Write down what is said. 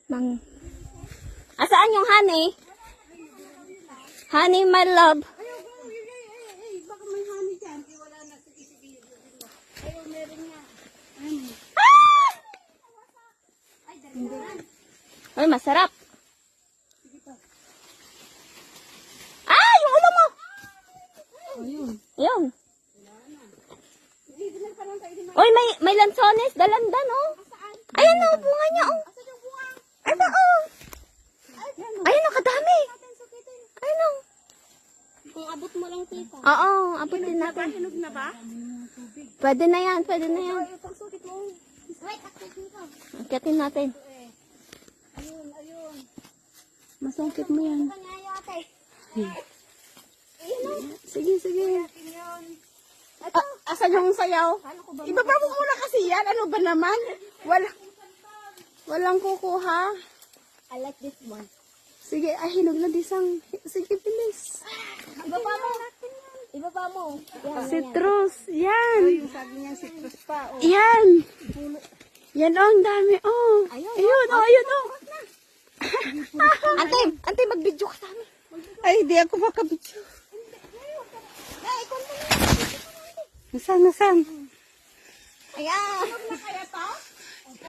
Mang... Asaan yung honey? Honey, my love. Baka may honey dyan. Wala na. Sige. Ayaw, meron nga. Ay, masarap. Ah, yung ulo mo. Ayun. Uy, may lansones, dalandan, oh. Ayan, oh, bunga niya, oh. Ito, oh. Ayan, oh, kadami. Ayan, oh. Kung abot mo lang, tita. Oo, abutin natin. Hinog na ba? Pwede na yan, pwede na yan. Pagsukit mo. Wait, akit mo. Akitin natin. Ayun. Masungkit mo yan. Kanyayo, ate. Sige. Asan yung sayaw? Ibaba mo muna kasi yan. Ano ba naman? Walang kukuha. I like this one. Sige, hinog na disang. Sige, bilis. Ibaba mo. Ibaba mo. Yan, Citrus. Yan. yung sabi niya citrus pa. Oh. Yan. Yan, oh, ang dami. Oh. Ayun, oh. Ante, mag-video ka sa amin. Ay, di ako makabidyo. Nasaan? Ayan. Kaya to?